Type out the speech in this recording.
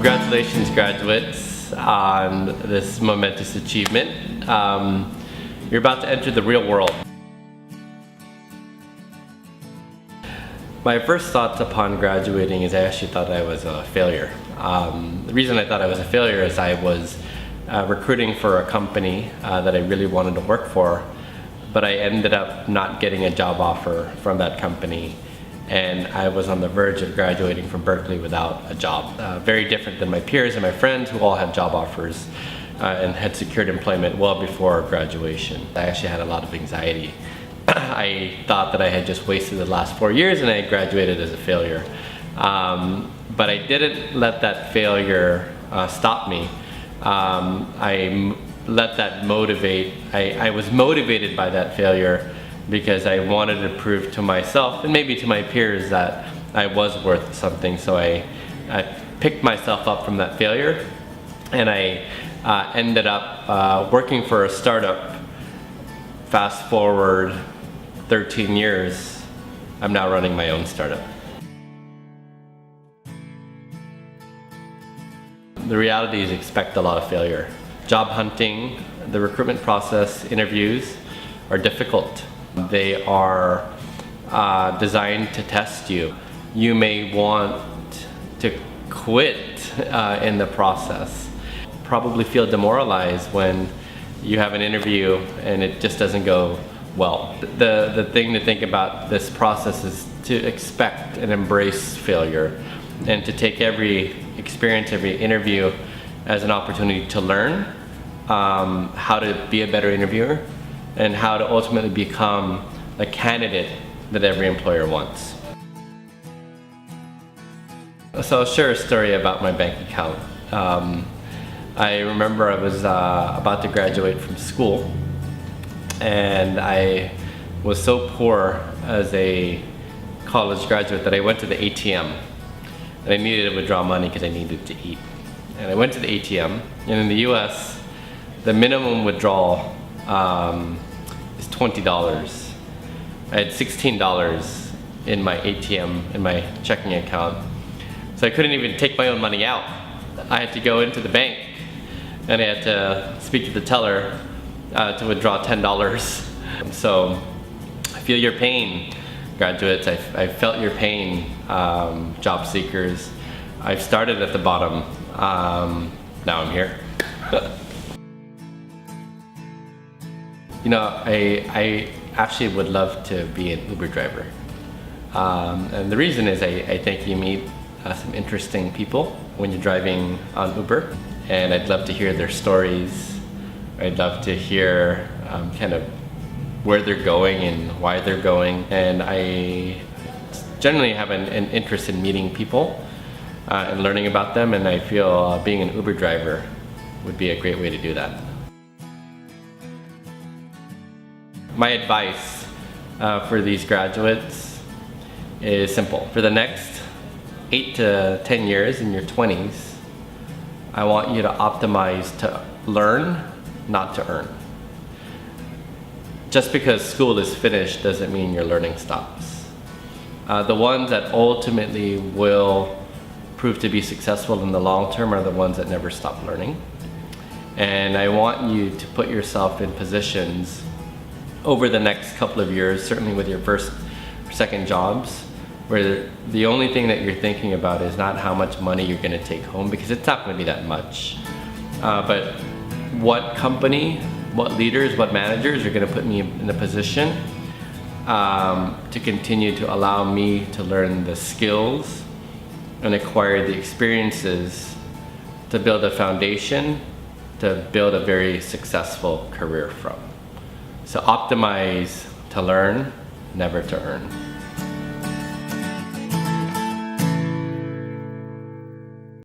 Congratulations, graduates, on this momentous achievement. You're about to enter the real world. My first thoughts upon graduating is I actually thought I was a failure. The reason I thought I was a failure is I was recruiting for a company that I really wanted to work for, but I ended up not getting a job offer from that company, and I was on the verge of graduating from Berkeley without a job. Very different than my peers and my friends who all had job offers and had secured employment well before graduation. I actually had a lot of anxiety. I thought that I had just wasted the last 4 years and I graduated as a failure. But I didn't let that failure stop me. I let that motivate. I was motivated by that failure because I wanted to prove to myself and maybe to my peers that I was worth something. So I picked myself up from that failure, and I ended up working for a startup. Fast forward 13 years, I'm now running my own startup. The reality is expect a lot of failure. Job hunting, the recruitment process, interviews are difficult. They are designed to test you. You may want to quit in the process. Probably feel demoralized when you have an interview and it just doesn't go well. The thing to think about this process is to expect and embrace failure, and to take every experience, every interview as an opportunity to learn how to be a better interviewer and how to ultimately become a candidate that every employer wants. So I'll share a story about my bank account. I remember I was about to graduate from school, and I was so poor as a college graduate that I went to the ATM. And I needed to withdraw money because I needed to eat. And I went to the ATM, and in the US, the minimum withdrawal is $20. I had $16 in my ATM, in my checking account. So I couldn't even take my own money out. I had to go into the bank, and I had to speak to the teller to withdraw $10. So I feel your pain, graduates. I felt your pain, job seekers. I've started at the bottom. Now I'm here. You know, I actually would love to be an Uber driver. And the reason is I think you meet some interesting people when you're driving on Uber, and I'd love to hear their stories. I'd love to hear kind of where they're going and why they're going. And I generally have an interest in meeting people and learning about them, and I feel being an Uber driver would be a great way to do that. My advice for these graduates is simple. For the next 8 to 10 years in your 20s, I want you to optimize to learn, not to earn. Just because school is finished doesn't mean your learning stops. The ones that ultimately will prove to be successful in the long term are the ones that never stop learning. And I want you to put yourself in positions over the next couple of years, certainly with your first or second jobs, where the only thing that you're thinking about is not how much money you're gonna take home, because it's not gonna be that much, but what company, what leaders, what managers are gonna put me in a position to continue to allow me to learn the skills and acquire the experiences to build a foundation to build a very successful career from. So optimize to learn, never to earn.